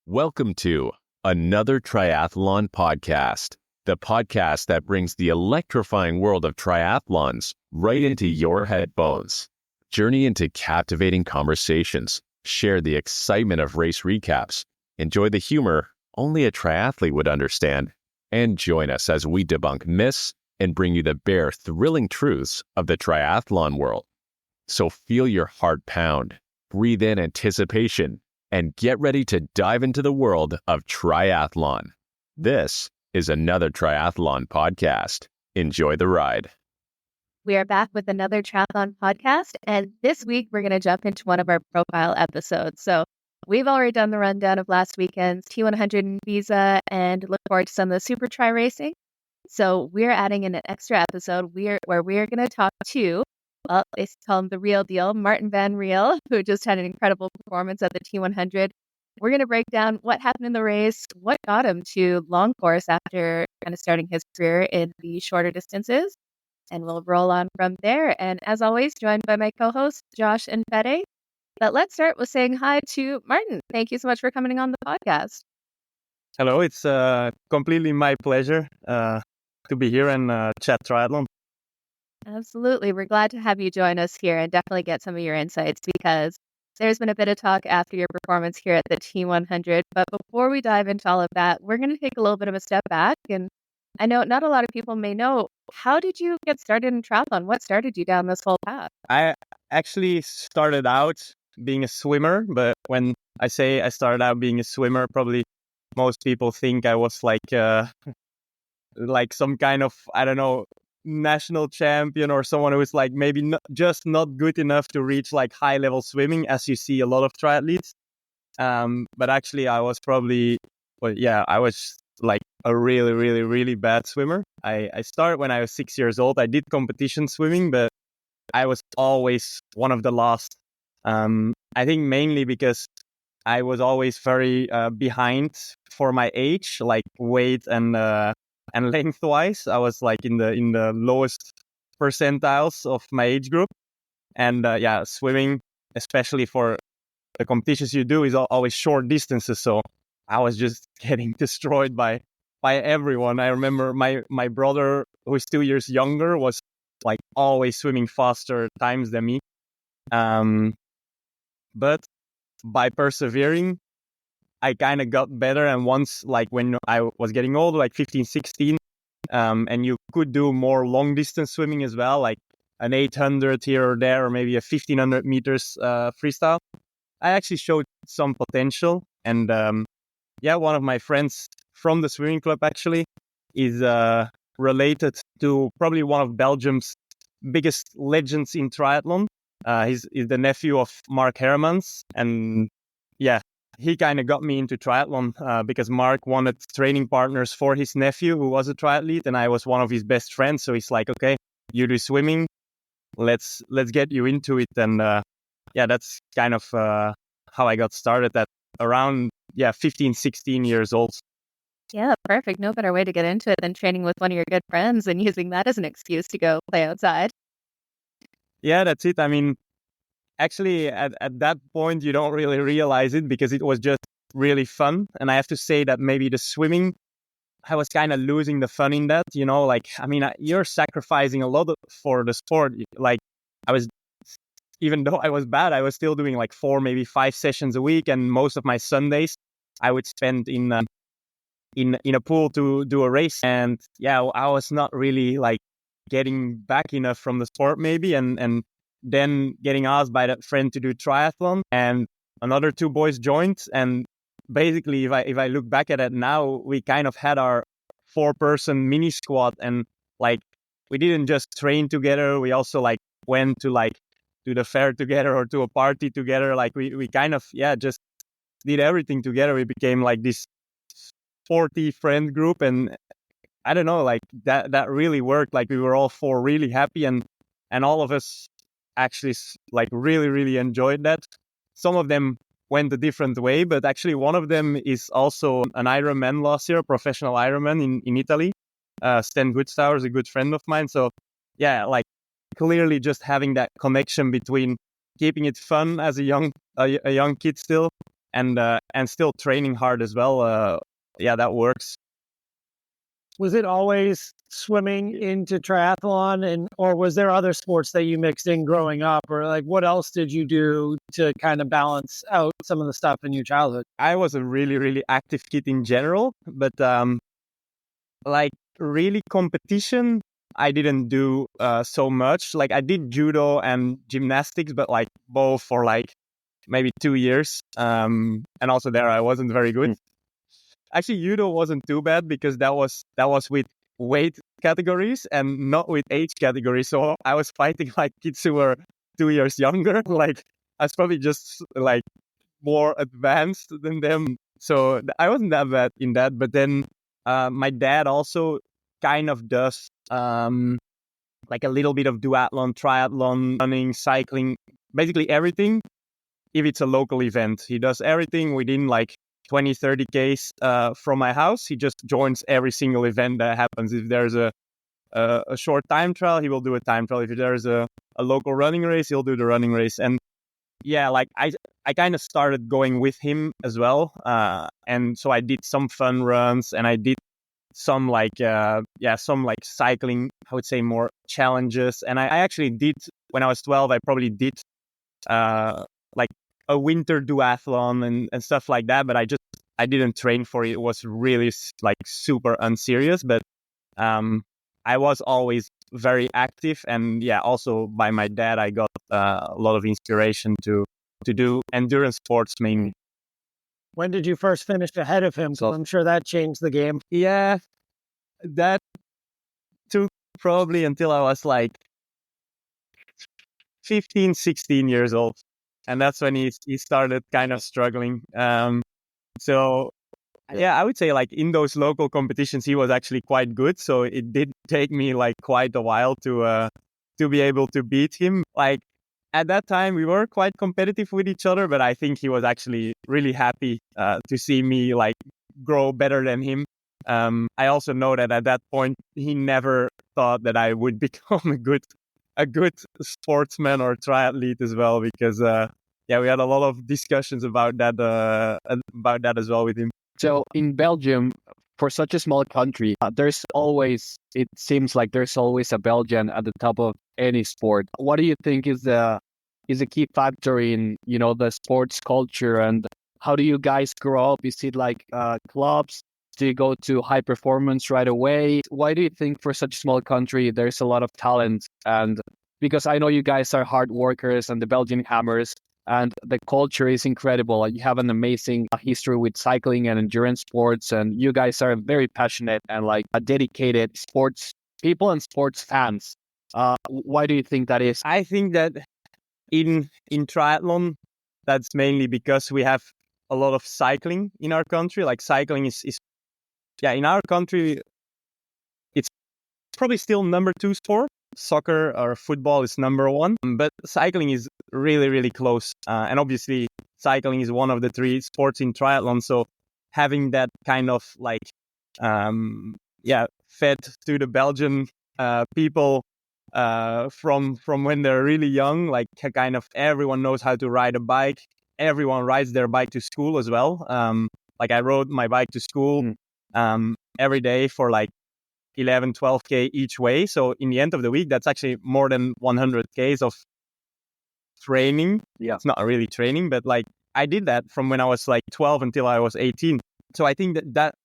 Welcome to Another Triathlon Podcast, the podcast that brings the electrifying world of triathlons right into your headphones. Journey into captivating conversations, share the excitement of race recaps, enjoy the humor only a triathlete would understand, and join us as we debunk myths and bring you the bare, thrilling truths of the triathlon world. So feel your heart pound, breathe in anticipation, and get ready to dive into the world of triathlon. This is Another Triathlon Podcast. Enjoy the ride. We are back with another triathlon podcast, and this week we're going to jump into one of our profile episodes. So we've already done the rundown of last weekend's T100 in Ibiza and look forward to some of the super tri racing. So we're adding in an extra episode where we're going to talk to, well, they call him the real deal, Marten Van Riel, who just had an incredible performance at the T100. We're going to break down what happened in the race, what got him to long course after kind of starting his career in the shorter distances, and we'll roll on from there. And as always, joined by my co-hosts, Josh and Fede. But let's start with saying hi to Marten. Thank you so much for coming on the podcast. Hello, it's completely my pleasure to be here and chat triathlon. Absolutely. We're glad to have you join us here and definitely get some of your insights because there's been a bit of talk after your performance here at the T100. But before we dive into all of that, we're going to take a little bit of a step back. And I know not a lot of people may know, how did you get started in triathlon? What started you down this whole path? I actually started out being a swimmer, but when I say I started out being a swimmer, probably most people think I was like some kind of, I don't know, national champion or someone who is like maybe just not good enough to reach like high level swimming, as you see a lot of triathletes. But actually I was probably, I was like a really, really, really bad swimmer. I started when I was 6 years old. I did competition swimming, but I was always one of the last. I think mainly because I was always very behind for my age, like weight and lengthwise. I was like in the lowest percentiles of my age group. And swimming, especially for the competitions you do, is always short distances. So I was just getting destroyed by everyone. I remember my brother, who is 2 years younger, was like always swimming faster times than me. But by persevering, I kind of got better. And once, like when I was getting older, like 15, 16, and you could do more long distance swimming as well, like an 800 here or there, or maybe a 1500 meters freestyle, I actually showed some potential. And one of my friends from the swimming club actually is related to probably one of Belgium's biggest legends in triathlon. He's the nephew of Mark Hermans. And he kind of got me into triathlon because Mark wanted training partners for his nephew, who was a triathlete, and I was one of his best friends. So he's like, okay, you do swimming, let's get you into it. And that's kind of how I got started at around 15, 16 years old. Yeah, perfect. No better way to get into it than training with one of your good friends and using that as an excuse to go play outside. Yeah, that's it. I mean, actually, at that point, you don't really realize it because it was just really fun. And I have to say that maybe the swimming, I was kind of losing the fun in that, you know, like, I mean, you're sacrificing a lot for the sport. Like even though I was bad, I was still doing like 4, maybe 5 sessions a week. And most of my Sundays I would spend in a pool to do a race. And I was not really like getting back enough from the sport maybe. And then getting asked by that friend to do triathlon, and another 2 boys joined. And basically, if I look back at it now, we kind of had our 4-person mini squad, and like we didn't just train together. We also like went to like to the fair together or to a party together. Like we kind of just did everything together. We became like this 40 friend group, and I don't know, like that really worked. Like we were all 4 really happy, and all of us actually like really, really enjoyed that. Some of them went a different way, but actually one of them is also an Ironman last year, a professional Ironman in Italy. Sten Goodstauer is a good friend of mine. So like clearly just having that connection between keeping it fun as a young kid still, and still training hard as well. Yeah, that works. Was it always swimming into triathlon, or was there other sports that you mixed in growing up, or like what else did you do to kind of balance out some of the stuff in your childhood? I was a really, really active kid in general, but like really competition, I didn't do so much. Like I did judo and gymnastics, but like both for like maybe 2 years. And also there I wasn't very good. Actually, judo wasn't too bad because that was with weight categories and not with age categories. So I was fighting like kids who were 2 years younger. Like I was probably just like more advanced than them. So I wasn't that bad in that. But then my dad also kind of does like a little bit of duathlon, triathlon, running, cycling, basically everything. If it's a local event, he does everything within like 20, 30 Ks from my house. He just joins every single event that happens. If there's a short time trial, he will do a time trial. If there's a local running race, he'll do the running race. And yeah, like I kind of started going with him as well. And so I did some fun runs and I did some like, some like cycling, I would say more challenges. And I actually did, when I was 12, I probably did like a winter duathlon and stuff like that. But I didn't train for it. It was really like super unserious. But I was always very active. And yeah, also by my dad, I got a lot of inspiration to do endurance sports mainly. When did you first finish ahead of him? So I'm sure that changed the game. Yeah, that took probably until I was like 15, 16 years old. And that's when he started kind of struggling. So yeah, I would say like in those local competitions, he was actually quite good. So it did take me like quite a while to be able to beat him. Like at that time, we were quite competitive with each other, but I think he was actually really happy to see me like grow better than him. I also know that at that point, he never thought that I would become a good sportsman or triathlete as well, because we had a lot of discussions about that as well with him. So in Belgium, for such a small country, it seems like there's always a Belgian at the top of any sport. What do you think is a key factor in, the sports culture, and how do you guys grow up? Is it like clubs? Do you go to high performance right away? Why do you think for such a small country, there's a lot of talent? And because I know you guys are hard workers and the Belgian hammers, and the culture is incredible. You have an amazing history with cycling and endurance sports, and you guys are very passionate and like a dedicated sports people and sports fans. Why do you think that is? I think that in triathlon, that's mainly because we have a lot of cycling in our country. Like cycling is in our country, it's probably still number 2 sport. Soccer or football is number 1, but cycling is really, really close. And obviously, cycling is one of the 3 sports in triathlon. So having that kind of like, fed to the Belgian people from when they're really young, like kind of everyone knows how to ride a bike. Everyone rides their bike to school as well. Like I rode my bike to school every day for like 11, 12K each way. So in the end of the week, that's actually more than 100 Ks of training. Yeah. It's not really training, but like I did that from when I was like 12 until I was 18. So I think that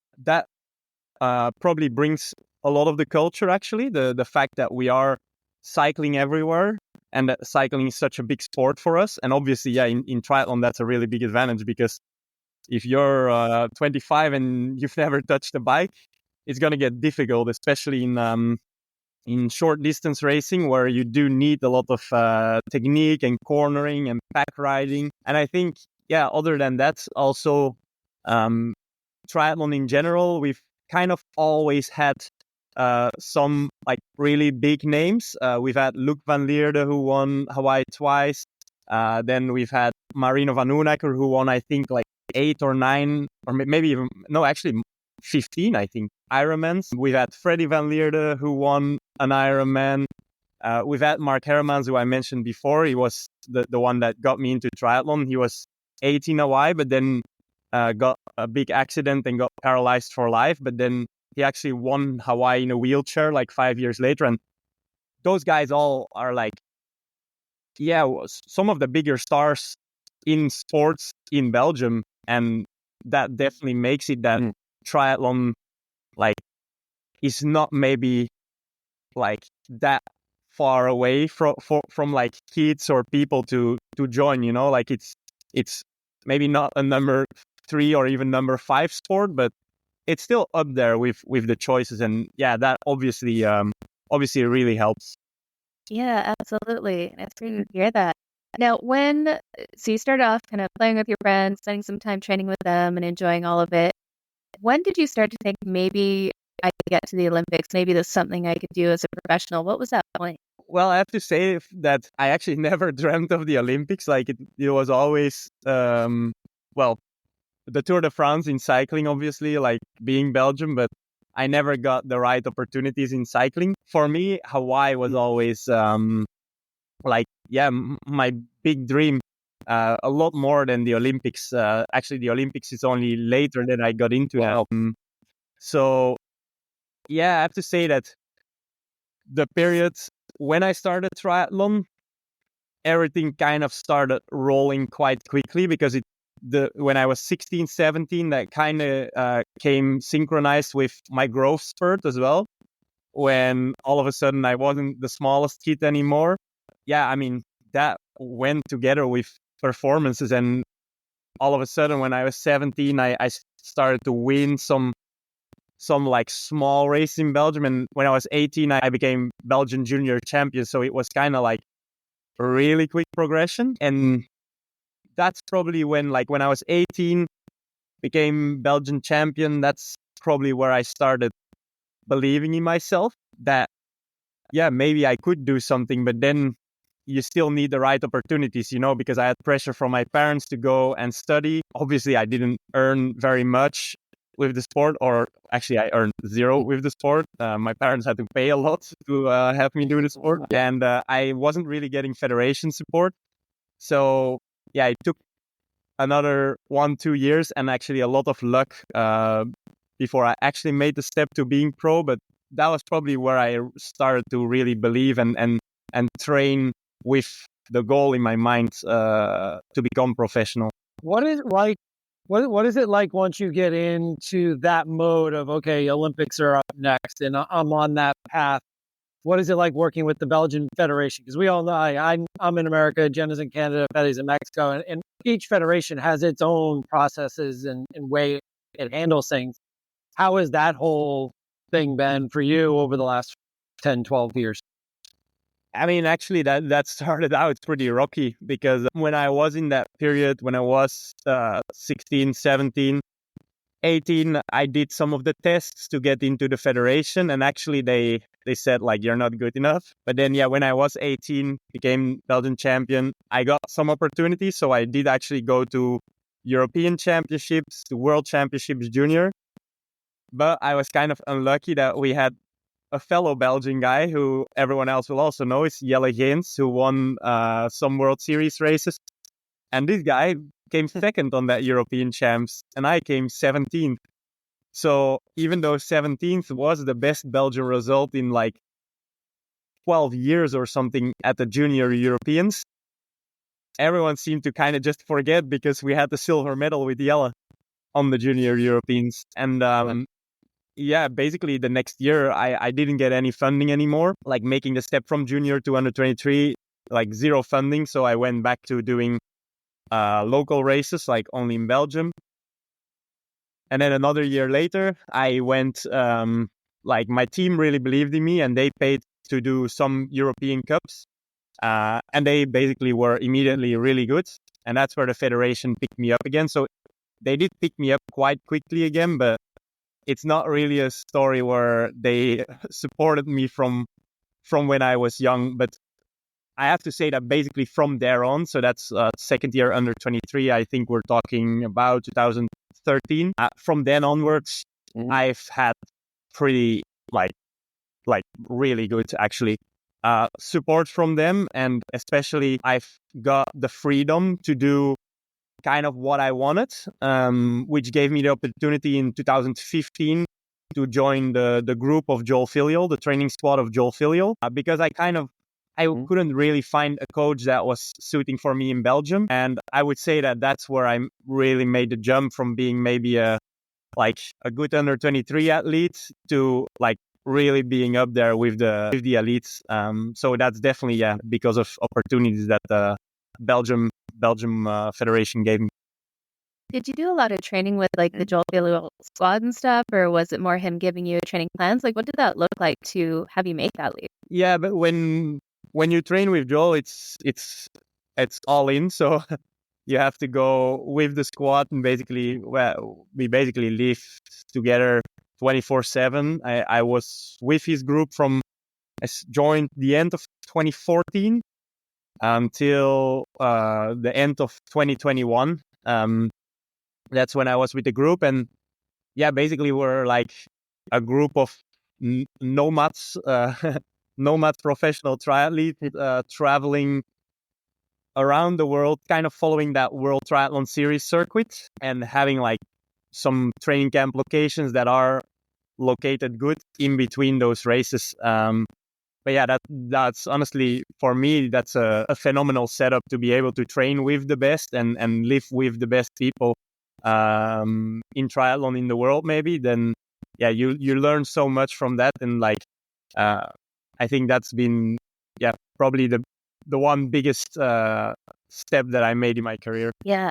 probably brings a lot of the culture, actually, the fact that we are cycling everywhere and that cycling is such a big sport for us. And obviously, in triathlon, that's a really big advantage, because if you're 25 and you've never touched a bike, it's going to get difficult, especially in short distance racing, where you do need a lot of technique and cornering and pack riding. And I think, other than that, also triathlon in general, we've kind of always had some like really big names. We've had Luc van Lierde, who won Hawaii twice. Then we've had Marino van Hoenacker, who won, I think, like 8 or 9, or maybe even, no, actually 15, I think, Ironmans. We've had Freddy van Lierde, who won an Ironman. We've had Mark Hermans, who I mentioned before. He was the one that got me into triathlon. He was 18 Hawaii, but then got a big accident and got paralyzed for life. But then he actually won Hawaii in a wheelchair like 5 years later. And those guys all are like, some of the bigger stars in sports in Belgium. And that definitely makes it that triathlon like is not maybe like that far away from like kids or people to join, you know, like it's maybe not a number 3 or even number 5 sport, but it's still up there with the choices. And that obviously really helps. Yeah, absolutely. And it's great to hear that. Now, so you started off kind of playing with your friends, spending some time training with them and enjoying all of it. When did you start to think maybe I could get to the Olympics? Maybe there's something I could do as a professional. What was that point? Well, I have to say that I actually never dreamt of the Olympics. Like it was always, the Tour de France in cycling, obviously, like being Belgium, but I never got the right opportunities in cycling. For me, Hawaii was always my big dream, a lot more than the Olympics. Actually, the Olympics is only later that I got into it. So, I have to say that the period when I started triathlon, everything kind of started rolling quite quickly because when I was 16, 17, that kind of came synchronized with my growth spurt as well. When all of a sudden I wasn't the smallest kid anymore. I mean, that went together with performances. And all of a sudden when I was 17, I started to win some like small race in Belgium. And when I was 18, I became Belgian junior champion. So it was kind of like a really quick progression. And that's probably when I was 18, became Belgian champion. That's probably where I started believing in myself that, maybe I could do something, but then you still need the right opportunities, you know, because I had pressure from my parents to go and study. Obviously, I didn't earn very much with the sport, or actually I earned zero with the sport. My parents had to pay a lot to have me do the sport. And I wasn't really getting federation support. So it took another 1-2 years and actually a lot of luck before I actually made the step to being pro. But that was probably where I started to really believe and train with the goal in my mind to become professional. What is like? What is it like once you get into that mode of, okay, Olympics are up next and I'm on that path? What is it like working with the Belgian Federation? Because we all know I'm in America, Jenna's in Canada, Betty's in Mexico, and each federation has its own processes and way it handles things. How has that whole thing been for you over the last 10, 12 years? I mean, actually, that started out pretty rocky because when I was in that period, when I was 16, 17, 18, I did some of the tests to get into the federation. And actually, they said, like, you're not good enough. But then, when I was 18, became Belgian champion, I got some opportunities. So I did actually go to European championships, to World Championships Junior. But I was kind of unlucky that we had a fellow Belgian guy who everyone else will also know is Jelle Geens, who won some World Series races. And this guy came second on that European champs, and I came 17th. So even though 17th was the best Belgian result in like 12 years or something at the Junior Europeans, everyone seemed to kind of just forget because we had the silver medal with Jelle on the Junior Europeans. And basically the next year I didn't get any funding anymore, like making the step from junior to under 23, like zero funding. So I went back to doing local races, like only in Belgium. And then another year later, I went, my team really believed in me and they paid to do some European Cups. And they basically were immediately really good. And that's where the federation picked me up again. So they did pick me up quite quickly again, but it's not really a story where they supported me from when I was young. But I have to say that basically from there on, so that's second year under 23, I think we're talking about 2013. From then onwards, I've had pretty like really good actually support from them. And especially I've got the freedom to do kind of what I wanted, which gave me the opportunity in 2015 to join the group of Joel Filio, the training squad of Joel Filio, because I couldn't really find a coach that was suiting for me in Belgium. And I would say that that's where I really made the jump from being maybe a good under 23 athlete to like really being up there with the elites. So that's definitely, because of opportunities that the Belgium Federation gave me. Did you do a lot of training with like the Joel Filio squad and stuff, or was it more him giving you training plans? Like, what did that look like to have you make that leap? Yeah, but when you train with Joel, it's all in. So you have to go with the squad, and we basically live together 24/7. I was with his group I joined the end of 2014 until the end of 2021. That's when I was with the group, and basically we're like a group of nomads, nomad professional triathletes traveling around the world, kind of following that World Triathlon Series circuit and having like some training camp locations that are located good in between those races. But yeah, that's honestly, for me, that's a phenomenal setup to be able to train with the best and live with the best people in triathlon in the world, maybe. Then you learn so much from that. And like, I think that's been, probably the one biggest step that I made in my career. Yeah.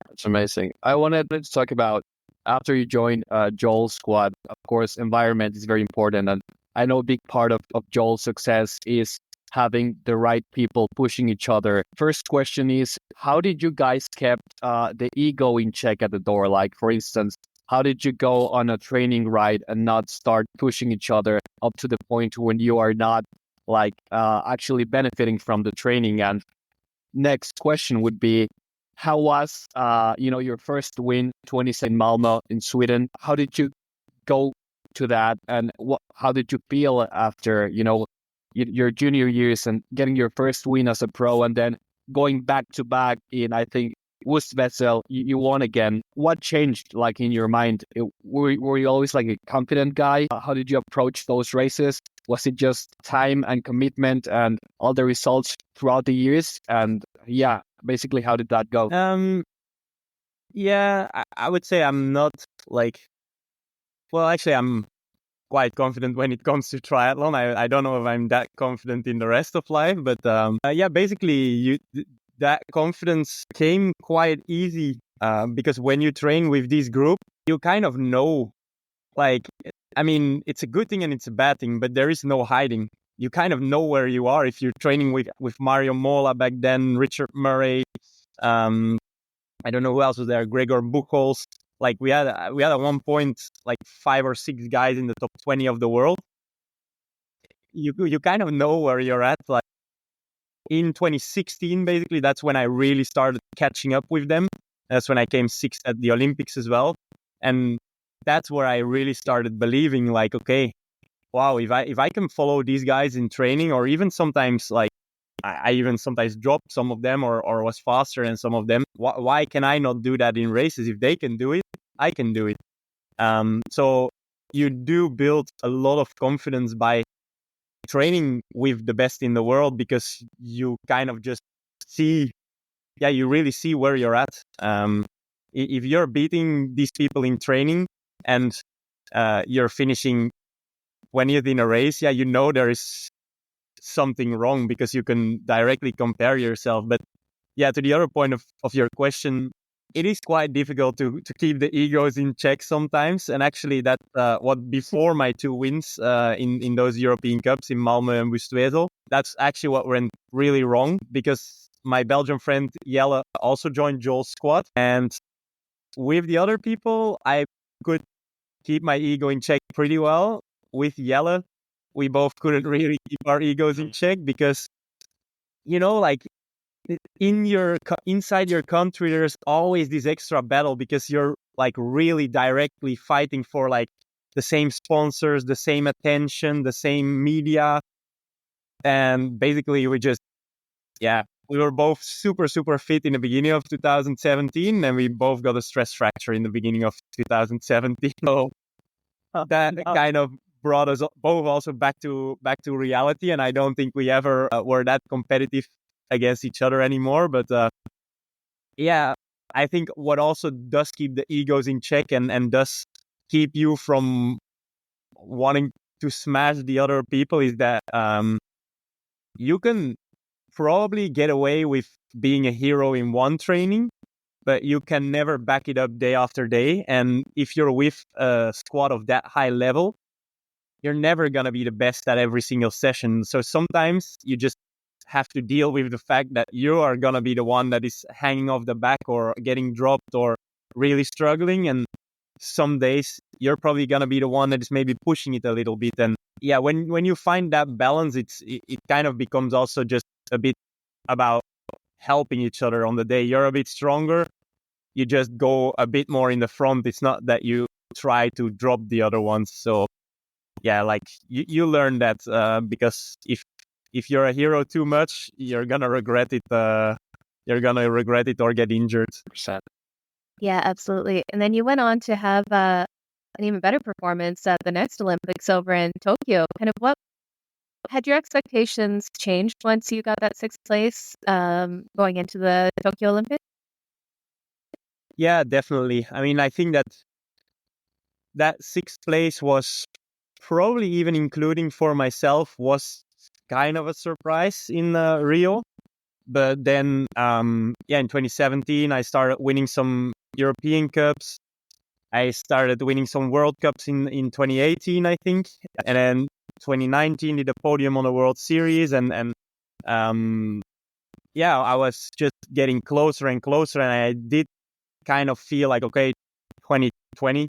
That's amazing. I wanted to talk about after you join Joel's squad. Of course, environment is very important, and I know a big part of Joel's success is having the right people pushing each other. First question is, how did you guys kept the ego in check at the door? Like, for instance, how did you go on a training ride and not start pushing each other up to the point when you are not like actually benefiting from the training? And next question would be, how was your first win, 27 Malmö in Sweden? How did you go to that, and how did you feel after your junior years and getting your first win as a pro, and then going back to back in, I think, Westvessel, you won again? What changed like in your mind? Were you always like a confident guy? How did you approach those races? Was it just time and commitment and all the results throughout the years? And basically, how did that go? I would say I'm not like, well, actually, I'm quite confident when it comes to triathlon. I don't know if I'm that confident in the rest of life, but basically that confidence came quite easy because when you train with this group, you kind of know, like, I mean, it's a good thing and it's a bad thing, but there is no hiding. You kind of know where you are if you're training with Mario Mola back then, Richard Murray, I don't know who else was there, Gregor Buchholz. Like we had at one point like 5 or 6 guys in the top 20 of the world. You kind of know where you're at. Like in 2016, basically, that's when I really started catching up with them. That's when I came 6th at the Olympics as well, and that's where I really started believing, like, okay, wow, if I can follow these guys in training, or even sometimes like I even sometimes dropped some of them or was faster than some of them. Why can I not do that in races? If they can do it, I can do it. So you do build a lot of confidence by training with the best in the world, because you kind of just see, you really see where you're at. If you're beating these people in training and you're finishing 20th in a race, you know there is something wrong, because you can directly compare yourself. But to the other point of your question, it is quite difficult to keep the egos in check sometimes. And actually that what before my 2 wins in those European Cups in Malmö and Westvessel, that's actually what went really wrong, because my Belgian friend Jelle also joined Joel's squad, and with the other people I could keep my ego in check pretty well. With Jelle, we both couldn't really keep our egos in check, because, like inside your country, there's always this extra battle, because you're like really directly fighting for like the same sponsors, the same attention, the same media. And basically we just, we were both super, super fit in the beginning of 2017, and we both got a stress fracture in the beginning of 2017. So that kind of brought us both also back to reality. And I don't think we ever were that competitive against each other anymore. But yeah, I think what also does keep the egos in check and does keep you from wanting to smash the other people is that you can probably get away with being a hero in one training, but you can never back it up day after day. And if you're with a squad of that high level, you're never going to be the best at every single session. So sometimes you just have to deal with the fact that you are going to be the one that is hanging off the back or getting dropped or really struggling. And some days you're probably going to be the one that is maybe pushing it a little bit. And yeah, when you find that balance, it kind of becomes also just a bit about helping each other on the day. You're a bit stronger, you just go a bit more in the front. It's not that you try to drop the other ones. So yeah, like you learn that because if you're a hero too much, you're gonna regret it. You're gonna regret it or get injured. Yeah, absolutely. And then you went on to have an even better performance at the next Olympics over in Tokyo. Kind of what had your expectations changed once you got that sixth place going into the Tokyo Olympics? Yeah, definitely. I mean, I think that sixth place was probably, even including for myself, was kind of a surprise in Rio. But then, in 2017, I started winning some European Cups. I started winning some World Cups in 2018, I think. And then 2019 did a podium on the World Series. And I was just getting closer and closer. And I did kind of feel like, okay, 2020,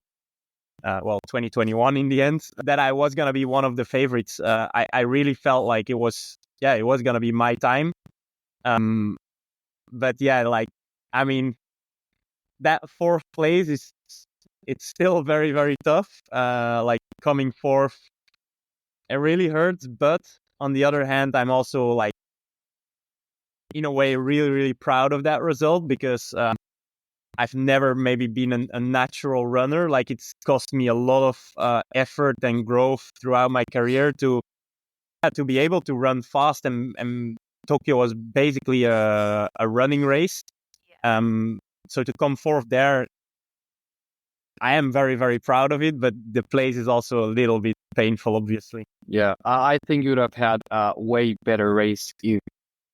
2021 in the end, that I was going to be one of the favorites. I really felt like it was going to be my time. But yeah, like, I mean, that fourth place it's still very, very tough. Like coming fourth, it really hurts. But on the other hand, I'm also like, in a way, really, really proud of that result because I've never maybe been a natural runner. Like it's cost me a lot of effort and growth throughout my career to be able to run fast. And Tokyo was basically a running race. So to come fourth there, I am very, very proud of it, but the place is also a little bit painful, obviously. Yeah, I think you would have had a way better race if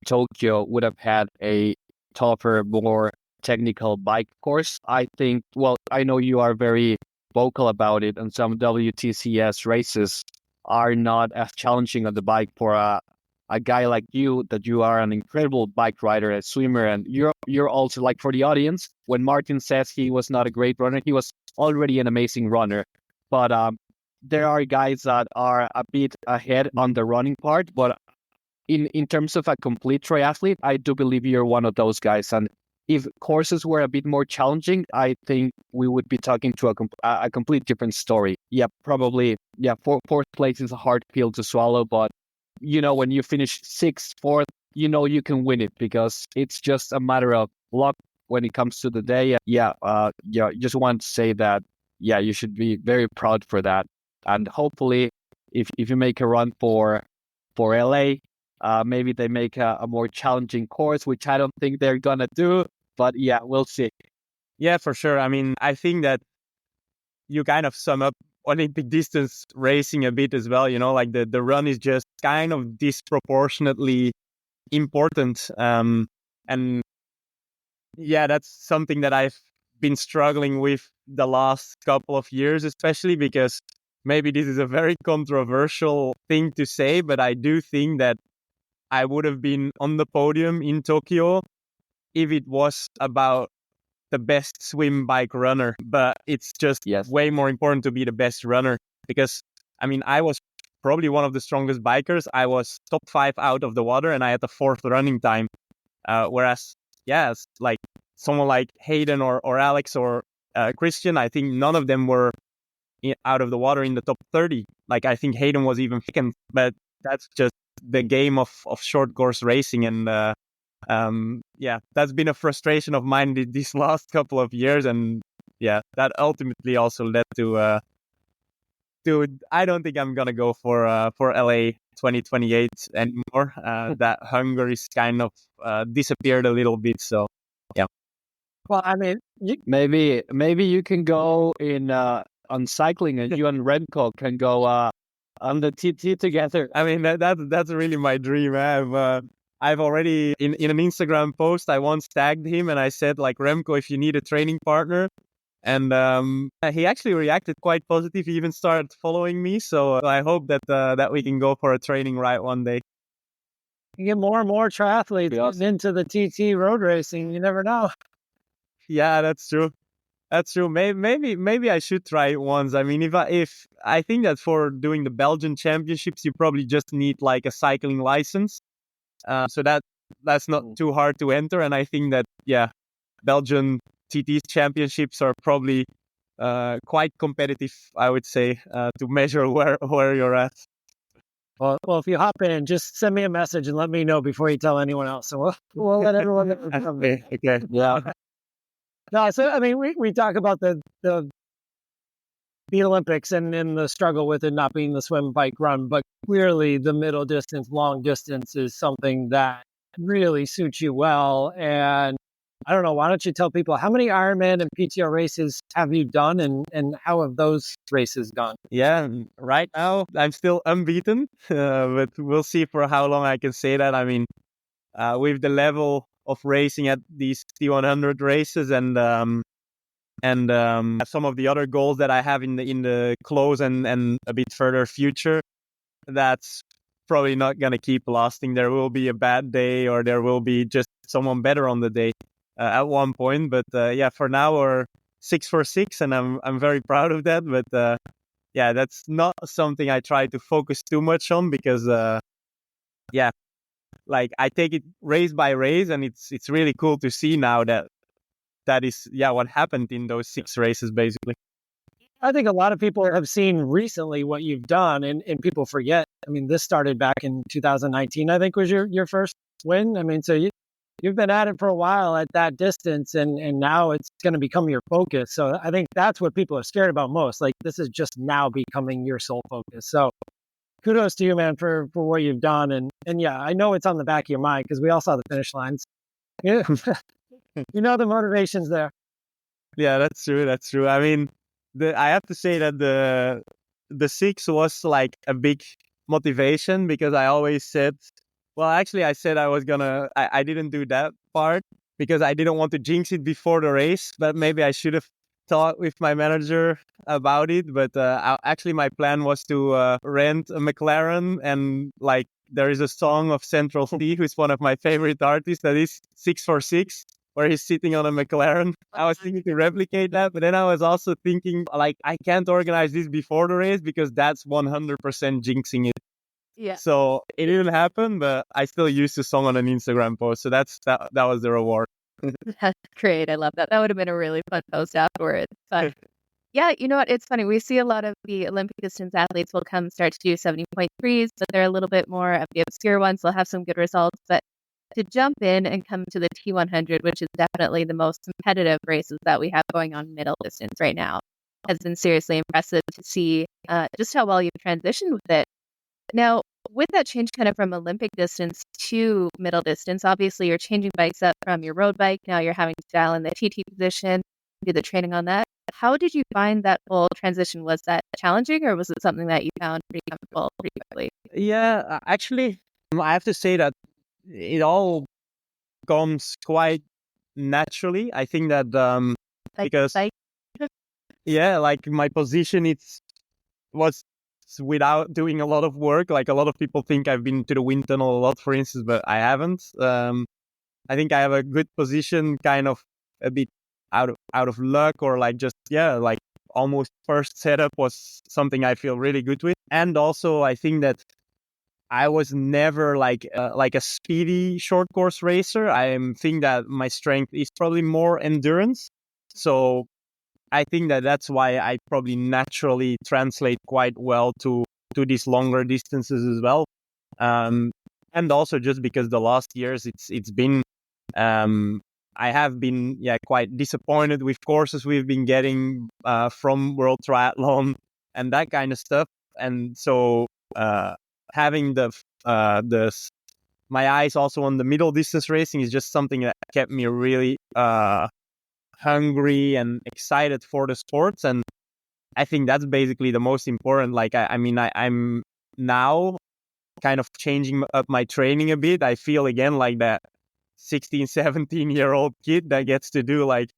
Tokyo would have had a tougher, more technical bike course. I think, well, I know you are very vocal about it, and some WTCS races are not as challenging on the bike for a guy like you, that you are an incredible bike rider, a swimmer, and you're also, like, for the audience, when Martin says he was not a great runner, he was already an amazing runner. But there are guys that are a bit ahead on the running part, but in terms of a complete triathlete, I do believe you're one of those guys. And if courses were a bit more challenging, I think we would be talking to a complete different story. Yeah, probably. Yeah, fourth place is a hard pill to swallow, but when you finish sixth, fourth, you can win it because it's just a matter of luck when it comes to the day. Just want to say that, you should be very proud for that. And hopefully, if you make a run for LA, maybe they make a more challenging course, which I don't think they're going to do. But yeah, we'll see. Yeah, for sure. I mean, I think that you kind of sum up Olympic distance racing a bit as well. Like the run is just kind of disproportionately important. And yeah, that's something that I've been struggling with the last couple of years, especially because maybe this is a very controversial thing to say, but I do think that I would have been on the podium in Tokyo if it was about the best swim bike runner. But it's just way more important to be the best runner because, I mean, I was probably one of the strongest bikers. I was top 5 out of the water and I had the 4th running time. Whereas, like someone like Hayden or Alex or Christian, I think none of them were out of the water in the top 30. Like, I think Hayden was even second, but that's just the game of short course racing. And that's been a frustration of mine these last couple of years, and that ultimately also led to I don't think I'm gonna go for LA 2028 anymore. That hunger is kind of disappeared a little bit. So Well, I mean, maybe you can go in on cycling, and you and Remco can go on the TT together. I mean that's really my dream. I've already in an Instagram post I once tagged him and I said, like, Remco, if you need a training partner. And he actually reacted quite positive. He even started following me. So I hope that we can go for a training ride one day. you get more and more triathletes Yes. getting into the TT road racing. You never know. Yeah, that's true. That's true. Maybe I should try it once. I mean, if I think that for doing the Belgian championships, you probably just need like a cycling license. So that's not too hard to enter. And I think that Belgian TT championships are probably quite competitive, I would say, to measure where you're at. Well, if you hop in, just send me a message and let me know before you tell anyone else. So we'll let everyone know. Okay. Yeah. No, so I mean, we talk about the Olympics and the struggle with it not being the swim, bike, run, but clearly the middle distance, long distance is something that really suits you well. And I don't know, why don't you tell people how many Ironman and PTO races have you done, and how have those races gone? Yeah, right now I'm still unbeaten, but we'll see for how long I can say that. I mean, with the level of racing at these T100 races and some of the other goals that I have in the close and a bit further future, that's probably not gonna keep lasting. There will be a bad day, or there will be just someone better on the day at one point. But for now we're 6 for 6, and I'm very proud of that. But that's not something I try to focus too much on, because like I take it race by race, and it's really cool to see now that is what happened in those 6 races basically. I think a lot of people have seen recently what you've done, and people forget. I mean, this started back in 2019, I think, was your first win. I mean, so you've been at it for a while at that distance, and now it's going to become your focus. So I think that's what people are scared about most. Like, this is just now becoming your sole focus. So kudos to you, man, for what you've done. And I know it's on the back of your mind, because we all saw the finish lines. Yeah. You know, the motivation's there. Yeah, that's true. That's true. I mean, I have to say that the 6 was like a big motivation, because I always said, well, actually I said I was gonna, I didn't do that part because I didn't want to jinx it before the race, but maybe I should have talked with my manager about it. But actually my plan was to rent a McLaren, and like there is a song of Central C, who's one of my favorite artists, that is 6 for 6. Where he's sitting on a McLaren. I was thinking to replicate that, but then I was also thinking, like, I can't organize this before the race, because that's 100% jinxing it. Yeah. So it didn't happen, but I still used the song on an Instagram post. So that was the reward. That's great. I love that. That would have been a really fun post afterwards. But yeah, you know what? It's funny. We see a lot of the Olympic distance athletes will come start to do 70.3s, but they're a little bit more of the obscure ones. They'll have some good results, but to jump in and come to the T100, which is definitely the most competitive races that we have going on middle distance right now, has been seriously impressive to see just how well you've transitioned with it. Now, with that change kind of from Olympic distance to middle distance, obviously you're changing bikes up from your road bike. Now you're having to dial in the TT position, do the training on that. How did you find that whole transition? Was that challenging, or was it something that you found pretty comfortable pretty quickly? Yeah, actually, I have to say that it all comes quite naturally. I think that because like my position, was without doing a lot of work. Like a lot of people think I've been to the wind tunnel a lot, for instance, but I haven't. I think I have a good position, kind of a bit out of luck, or like just like almost first setup was something I feel really good with. And also I think that I was never like a speedy short course racer. I think that my strength is probably more endurance. So I think that that's why I probably naturally translate quite well to these longer distances as well. And also just because the last years it's been, I have been quite disappointed with courses we've been getting from World Triathlon and that kind of stuff. And so having my eyes also on the middle distance racing is just something that kept me really hungry and excited for the sports. And I think that's basically the most important. Like, I'm now kind of changing up my training a bit. I feel again like that 16, 17-year-old kid that gets to do like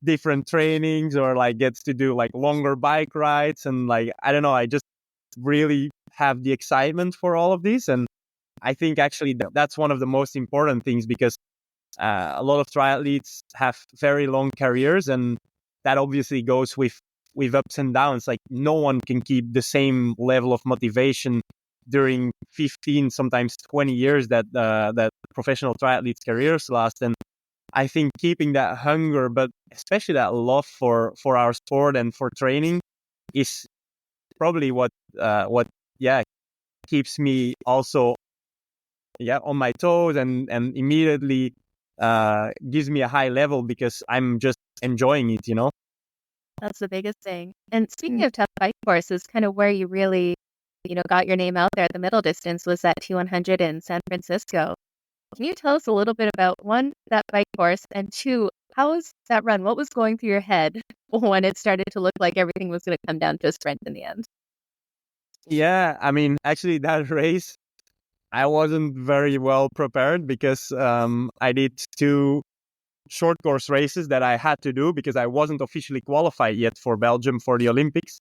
different trainings or like gets to do like longer bike rides. And like, I don't know, I just really have the excitement for all of this. And I think actually that's one of the most important things, because a lot of triathletes have very long careers, and that obviously goes with ups and downs. Like, no one can keep the same level of motivation during 15, sometimes 20 years that professional triathletes' careers last. And I think keeping that hunger, but especially that love for our sport and for training, is probably what keeps me also on my toes and immediately gives me a high level, because I'm just enjoying it, you know? That's the biggest thing. And speaking of tough bike courses, kind of where you really, got your name out there at the middle distance was that T100 in San Francisco. Can you tell us a little bit about, one, that bike course, and two, how was that run? What was going through your head when it started to look like everything was going to come down to a sprint in the end? Yeah, I mean, actually that race, I wasn't very well prepared, because I did 2 short course races that I had to do because I wasn't officially qualified yet for Belgium for the Olympics.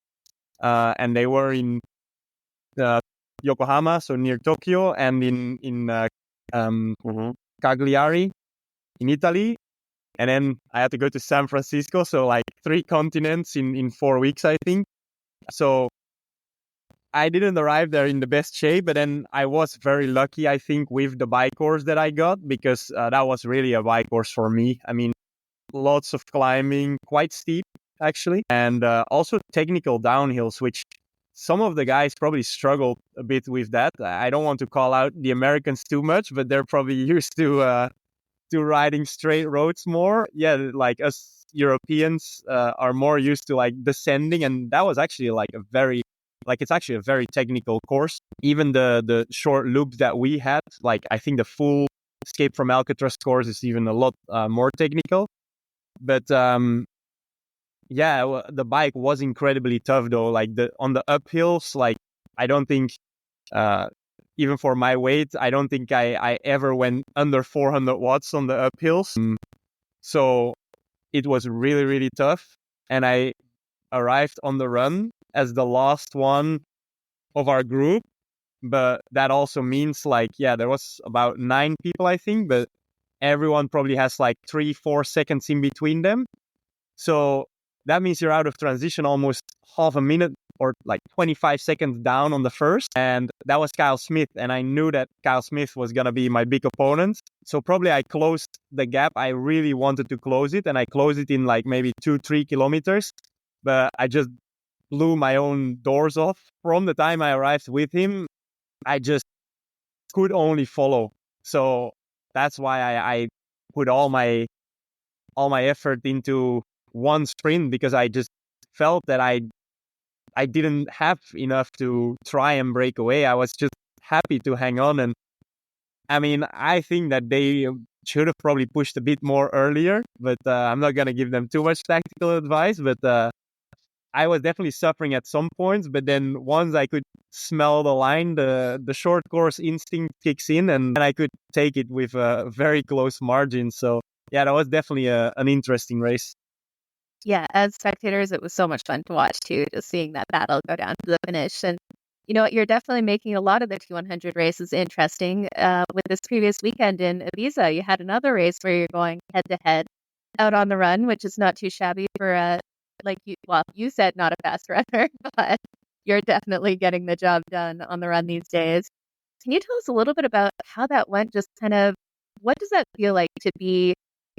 And they were in Yokohama, so near Tokyo, and in Cagliari in Italy. And then I had to go to San Francisco, so like 3 continents in 4 weeks, I think. So I didn't arrive there in the best shape, but then I was very lucky, I think, with the bike course that I got, because that was really a bike course for me. I mean, lots of climbing, quite steep, actually, and also technical downhills, which some of the guys probably struggled a bit with that. I don't want to call out the Americans too much, but they're probably used to riding straight roads more. Yeah, like us Europeans are more used to like descending, and that was actually it's actually a very technical course. Even the short loops that we had, like I think the full Escape from Alcatraz course is even a lot more technical. But the bike was incredibly tough though. Like on the uphills, like I don't think even for my weight, I don't think I ever went under 400 watts on the uphills. So it was really, really tough. And I arrived on the run as the last one of our group. But that also means there was about 9 people, I think, but everyone probably has like 3-4 seconds in between them. So that means you're out of transition almost half a minute or like 25 seconds down on the first. And that was Kyle Smith. And I knew that Kyle Smith was going to be my big opponent. So probably I closed the gap. I really wanted to close it. And I closed it in like maybe 2-3 kilometers. But I just blew my own doors off. From the time I arrived with him, I just could only follow. So that's why I put all my effort into one sprint, because I just felt that I didn't have enough to try and break away. I was just happy to hang on. And I mean, I think that they should have probably pushed a bit more earlier, but I'm not going to give them too much tactical advice. But I was definitely suffering at some points. But then once I could smell the line, the short course instinct kicks in, and I could take it with a very close margin. So yeah, that was definitely an interesting race. Yeah, as spectators, it was so much fun to watch too, just seeing that battle go down to the finish. And you know what, you're definitely making a lot of the T100 races interesting. With this previous weekend in Ibiza, you had another race where you're going head to head out on the run, which is not too shabby for you said not a fast runner, but you're definitely getting the job done on the run these days. Can you tell us a little bit about how that went? Just kind of, what does that feel like to be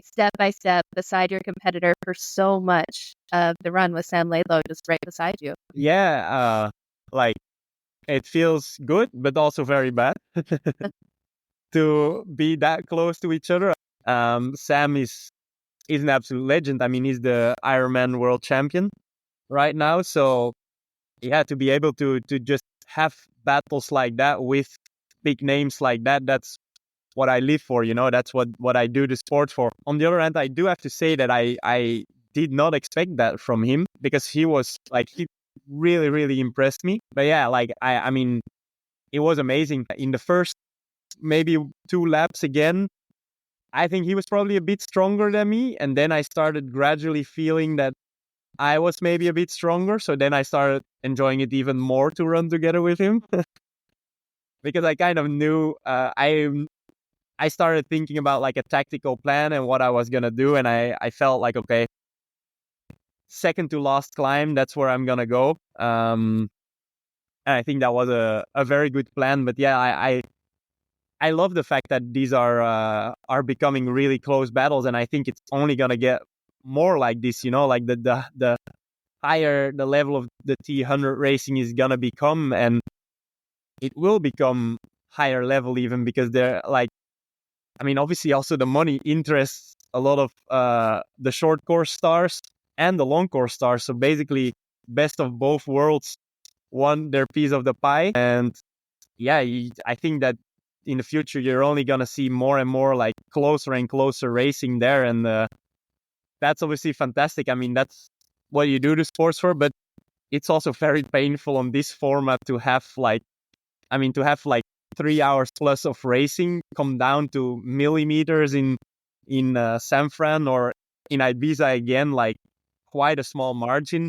step by step beside your competitor for so much of the run with Sam Laidlow just right beside you? Yeah, it feels good, but also very bad. to be that close to each other. Sam is an absolute legend. I mean, he's the Ironman world champion right now. So yeah, to be able to just have battles like that with big names like that, that's what I live for, that's what I do the sport for. On the other hand, I do have to say that I did not expect that from him, because he really, really impressed me. But yeah, I mean, it was amazing. In the first maybe 2 laps again, I think he was probably a bit stronger than me. And then I started gradually feeling that I was maybe a bit stronger. So then I started enjoying it even more to run together with him. Because I kind of knew, I started thinking about like a tactical plan and what I was going to do. And I felt like, okay, second to last climb, that's where I'm going to go. And I think that was a very good plan. But yeah, I love the fact that these are becoming really close battles. And I think it's only going to get more like this, like the higher the level of the T100 racing is going to become. And it will become higher level even, because they're like, I mean, obviously also the money interests a lot of the short course stars and the long course stars. So basically, best of both worlds won their piece of the pie. And yeah, I think that in the future, you're only going to see more and more like closer and closer racing there. And that's obviously fantastic. I mean, that's what you do the sports for, but it's also very painful on this format to have like 3 hours plus of racing come down to millimeters in San Fran or in Ibiza again, like quite a small margin.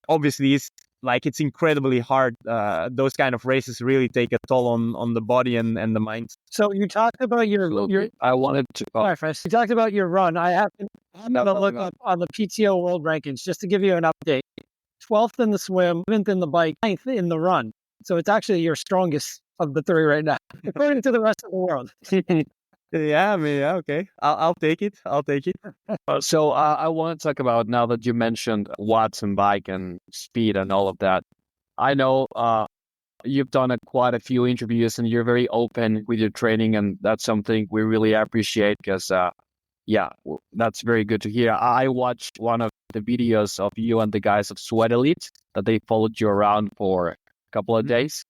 Obviously, it's incredibly hard. Those kind of races really take a toll on the body and the mind. So you talked about your. I wanted to. Sorry, Fred. You talked about your run. I have to look up on the PTO World Rankings just to give you an update. 12th in the swim, 7th in the bike, 9th in the run. So it's actually your strongest of the 3 right now, according to the rest of the world. Yeah, I mean, yeah, okay. I'll take it. So I want to talk about, now that you mentioned watts and bike and speed and all of that. I know you've done quite a few interviews and you're very open with your training, and that's something we really appreciate, because that's very good to hear. I watched one of the videos of you and the guys of Sweat Elite that they followed you around for a couple of days.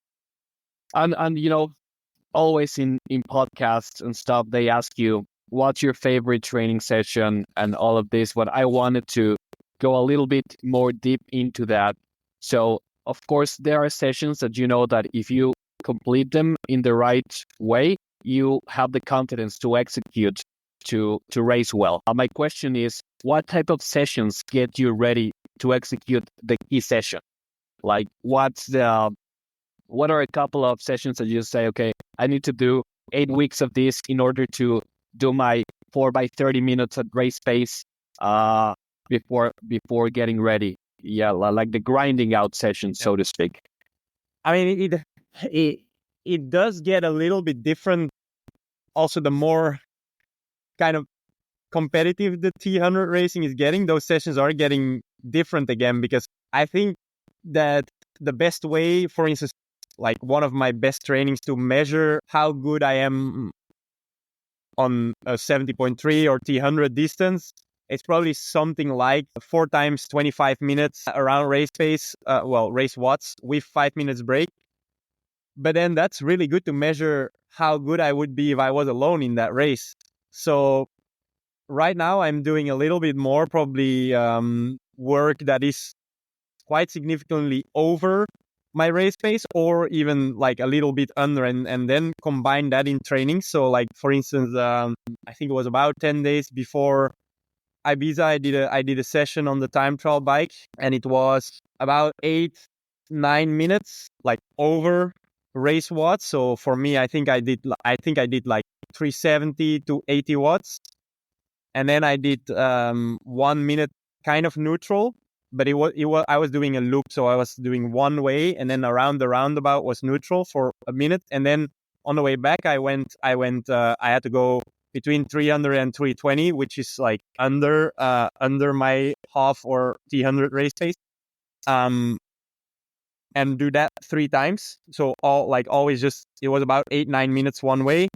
And always in podcasts and stuff, they ask you, what's your favorite training session and all of this. But I wanted to go a little bit more deep into that. So, of course, there are sessions that that if you complete them in the right way, you have the confidence to execute, to race well. My question is, what type of sessions get you ready to execute the key session? Like, what are a couple of sessions that you say, okay, I need to do 8 weeks of this in order to do my 4 by 30 minutes at race pace before getting ready? Yeah, like the grinding out session, so to speak. I mean, it does get a little bit different. Also, the more kind of competitive the T100 racing is getting, those sessions are getting different again, because I think that the best way, for instance, like one of my best trainings to measure how good I am on a 70.3 or T100 distance, it's probably something like 4 times 25 minutes around race pace, race watts with 5 minutes break. But then that's really good to measure how good I would be if I was alone in that race. So right now I'm doing a little bit more probably work that is quite significantly over my race pace, or even like a little bit under, and then combine that in training. So like, for instance, I think it was about 10 days before Ibiza, I did a session on the time trial bike, and it was about 8-9 minutes like over race watts. So for me, I think I did like 370 to 80 watts, and then I did 1 minute kind of neutral. But it was I was doing a loop, so I was doing one way, and then around the roundabout was neutral for a minute, and then on the way back I had to go between 300 and 320, which is like under my half or T100 race pace, and do that 3 times. So always just, it was about 8-9 minutes one way,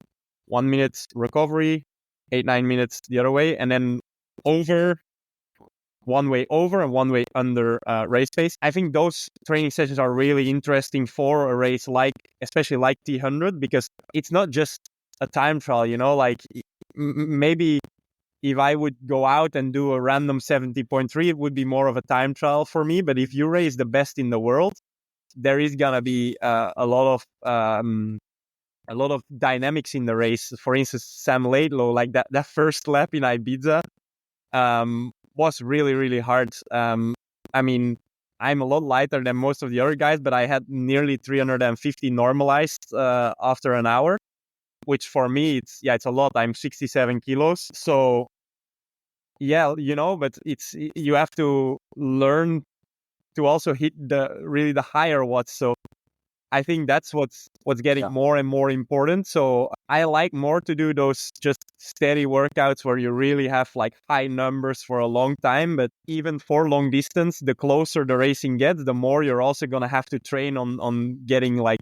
1 minute recovery, 8-9 minutes the other way, and then over, one way over and one way under race pace. I think those training sessions are really interesting for a race especially like T100, because it's not just a time trial, like maybe if I would go out and do a random 70.3, it would be more of a time trial for me. But if you race the best in the world, there is gonna be a lot of dynamics in the race. For instance, Sam Laidlow, like that first lap in Ibiza, was really, really hard. I mean, I'm a lot lighter than most of the other guys, but I had nearly 350 normalized after an hour, which for me, it's a lot. I'm 67 kilos. So yeah, but you have to learn to also hit the higher watts. So I think that's what's getting more and more important. So I like more to do those just steady workouts where you really have like high numbers for a long time. But even for long distance, the closer the racing gets, the more you're also going to have to train on getting like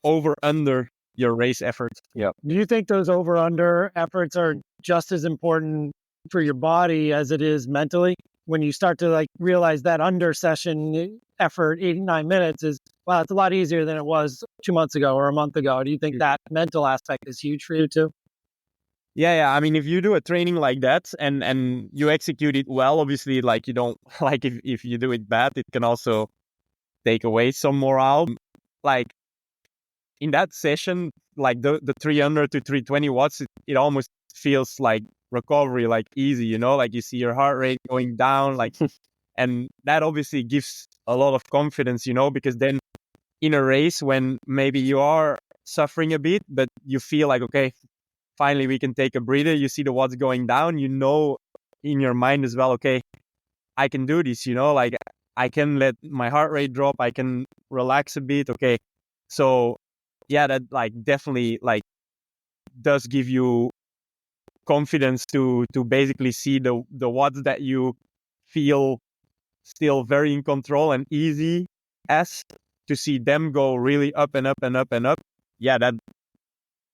over under your race effort. Yeah. Do you think those over under efforts are just as important for your body as it is mentally? When you start to like realize that under session effort, 8-9 minutes is, wow, it's a lot easier than it was 2 months ago or a month ago. Do you think that mental aspect is huge for you too? Yeah. I mean, if you do a training like that and you execute it well, obviously, like you don't like if you do it bad, it can also take away some morale. Like in that session, like the 300 to 320 watts, it almost feels like recovery, like easy, like you see your heart rate going down, like, and that obviously gives a lot of confidence, because then in a race when maybe you are suffering a bit, but you feel like, okay, finally we can take a breather, you see the watts going down, in your mind as well, okay, I can do this, like I can let my heart rate drop, I can relax a bit, okay. So yeah, that like definitely like does give you confidence to basically see the watts that you feel still very in control and easy as to see them go really up and up and up and up. Yeah,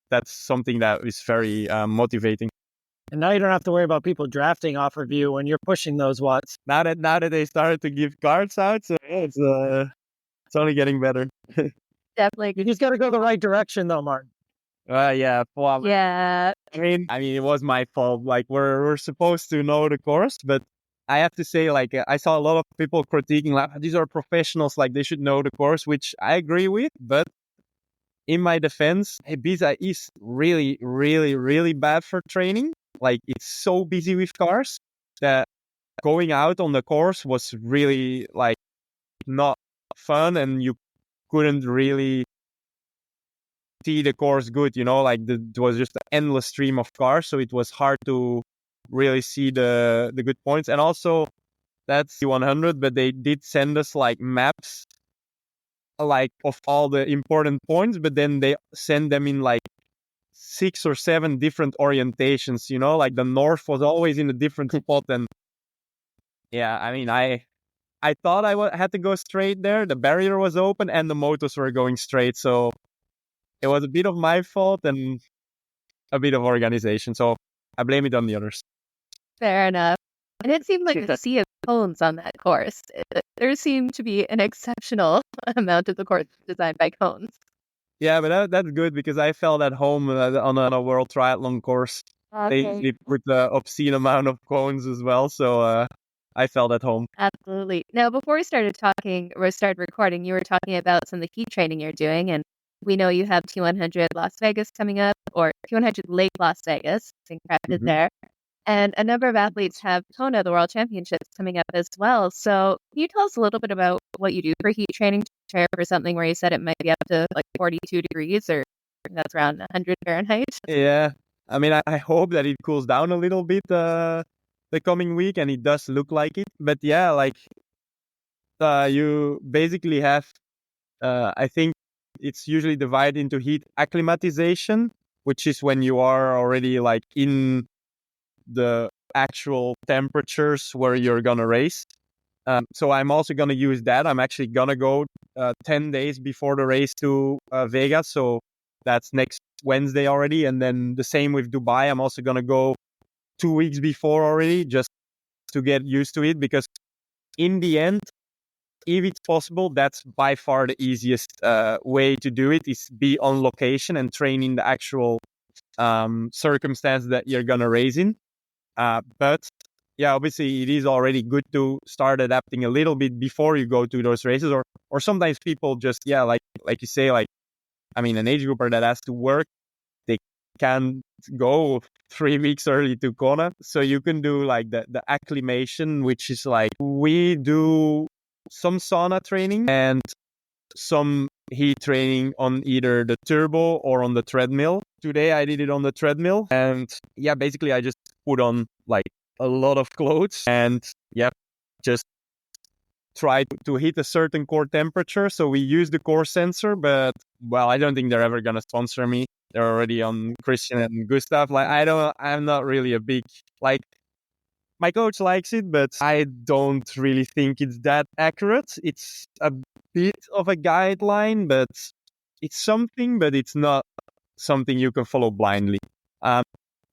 that's something that is very motivating. And now you don't have to worry about people drafting off of you when you're pushing those watts. Now that they started to give cards out, so yeah, it's only getting better. Definitely. You just got to go the right direction though, Martin. Yeah. Well, Yeah. I mean, it was my fault. Like we're supposed to know the course, but I have to say, like I saw a lot of people critiquing, like these are professionals, like they should know the course, which I agree with. But in my defense, Ibiza is really, really, really bad for training. Like it's so busy with cars that going out on the course was really like not fun, and you couldn't really see the course good, like it was just an endless stream of cars, so it was hard to really see the good points. And also that's T100, but they did send us like maps like of all the important points, but then they send them in like 6 or 7 different orientations, like the north was always in a different spot. And yeah, I mean, I thought I had to go straight there, the barrier was open and the motos were going straight, so it was a bit of my fault and a bit of organization. So I blame it on the others. Fair enough. And it seemed like a sea of cones on that course. There seemed to be an exceptional amount of the course designed by cones. Yeah, but that's good because I felt at home on a world triathlon course. Okay. They put the obscene amount of cones as well. So I felt at home. Absolutely. Now, before we started recording, you were talking about some of the heat training you're doing. And we know you have T100 Las Vegas coming up, or T100 Lake Las Vegas, I think corrected there. And a number of athletes have Kona, the World Championships, coming up as well. So can you tell us a little bit about what you do for heat training to prepare for something where you said it might be up to like 42 degrees, or that's around 100 Fahrenheit? Yeah. I mean, I hope that it cools down a little bit the coming week, and it does look like it. But yeah, like you basically have, I think it's usually divided into heat acclimatization, which is when you are already like in the actual temperatures where you're gonna race. So I'm also gonna use that. I'm actually gonna go 10 days before the race to Vegas. So That's next Wednesday already. And then the same with Dubai. I'm also going to go 2 weeks before already, just to get used to it, because in the end, if it's possible, that's by far the easiest way to do it, is be on location and train in the actual circumstance that you're going to race in. But yeah, obviously it is already good to start adapting a little bit before you go to those races, or sometimes people just, like you say, like, I mean, an age grouper that has to work, they can go 3 weeks early to Kona. So you can do like the acclimation, which is like, we do some sauna training and some heat training on either the turbo or on the treadmill. Today I did it on the treadmill, and yeah, basically I just put on like a lot of clothes and just try to hit a certain core temperature. So we use the core sensor, but well, I don't think they're ever gonna sponsor me. They're already on Christian and Gustav. Like, I'm not really a big, like, my coach likes it, but I don't really think it's that accurate. It's a bit of a guideline, but it's something, but it's not something you can follow blindly.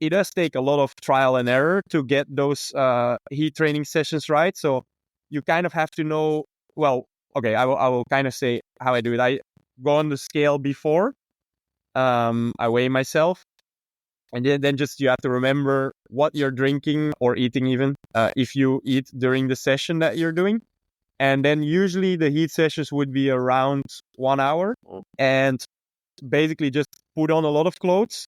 It does take a lot of trial and error to get those heat training sessions right. So you kind of have to know, well, okay, I will kind of say how I do it. I go on the scale before, I weigh myself. And then just you have to remember what you're drinking or eating even, if you eat during the session that you're doing. And then usually the heat sessions would be around 1 hour. And basically just put on a lot of clothes.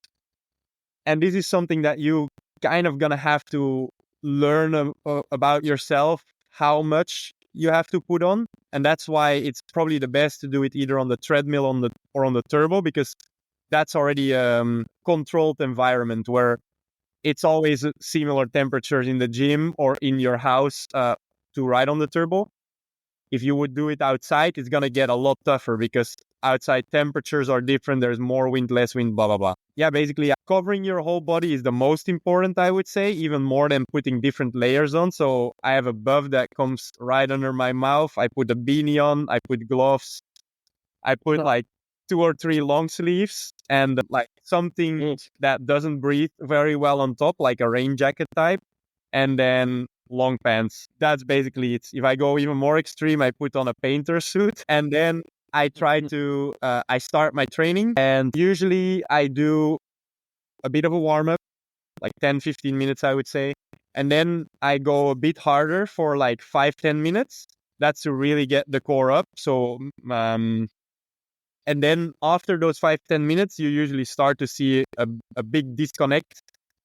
And this is something that you kind of gonna have to learn about yourself, how much you have to put on. And that's why it's probably the best to do it either on the treadmill or on the turbo, because that's already a controlled environment where it's always similar temperatures in the gym or in your house to ride on the turbo. If you would do it outside, it's going to get a lot tougher because outside temperatures are different. There's more wind, less wind, blah, blah, blah. Yeah, basically covering your whole body is the most important, I would say, even more than putting different layers on. So I have a buff that comes right under my mouth. I put a beanie on, I put gloves, I put like 2 or 3 long sleeves and like something that doesn't breathe very well on top, like a rain jacket type, and then long pants. That's basically it. If I go even more extreme, I put on a painter suit, and then I try to, I start my training, and usually I do a bit of a warm up, like 10-15 minutes, I would say. And then I go a bit harder for like 5-10 minutes. That's to really get the core up. So, and then after those 5-10 minutes, you usually start to see a big disconnect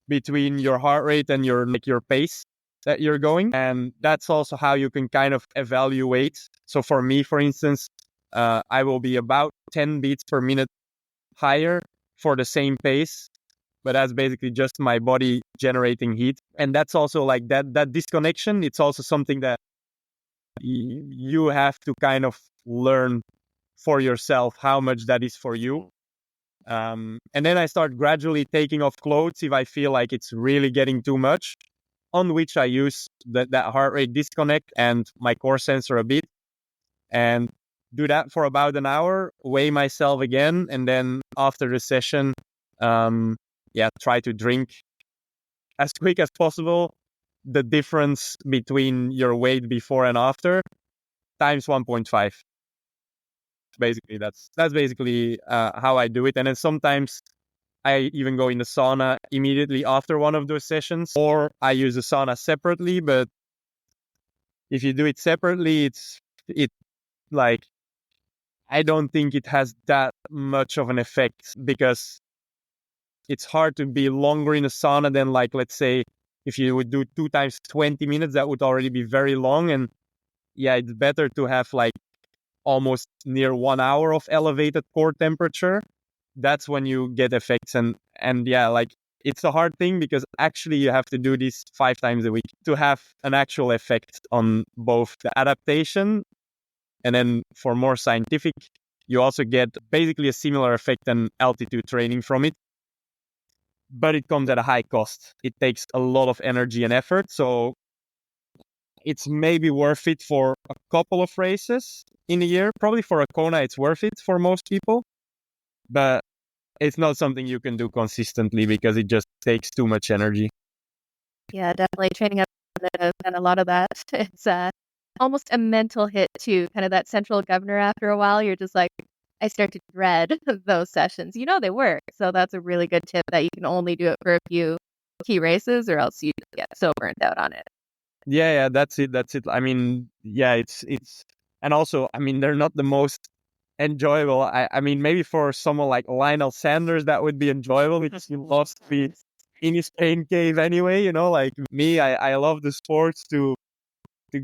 between your heart rate and your pace that you're going. And that's also how you can kind of evaluate. So for me, for instance, I will be about 10 beats per minute higher for the same pace. But that's basically just my body generating heat. And that's also like that disconnection. It's also something that you have to kind of learn for yourself how much that is for you. And then I start gradually taking off clothes if I feel like it's really getting too much, on which I use that heart rate disconnect and my core sensor a bit, and do that for about an hour, weigh myself again, and then after the session, try to drink as quick as possible the difference between your weight before and after times 1.5. Basically, that's basically how I do it. And then sometimes I even go in the sauna immediately after one of those sessions, or I use the sauna separately. But if you do it separately, it like, I don't think it has that much of an effect, because it's hard to be longer in a sauna than, like, let's say if you would do 2 times 20 minutes, that would already be very long. And yeah, it's better to have like almost near 1 hour of elevated core temperature. That's when you get effects. And yeah, like, it's a hard thing, because actually you have to do this 5 times a week to have an actual effect on both the adaptation, and then for more scientific, you also get basically a similar effect than altitude training from it. But it comes at a high cost. It takes a lot of energy and effort. So it's maybe worth it for a couple of races in a year. Probably for a Kona, it's worth it for most people. But it's not something you can do consistently because it just takes too much energy. Yeah, definitely training up and a lot of that. It's almost a mental hit too, kind of that central governor after a while. You're just like, I start to dread those sessions. You know they work. So that's a really good tip that you can only do it for a few key races or else you get so burnt out on it. Yeah, that's it. I mean, yeah, it's and also, I mean, they're not the most enjoyable. I mean, maybe for someone like Lionel Sanders, that would be enjoyable because he loves to be in his pain cave anyway. You know, like me, I love the sports to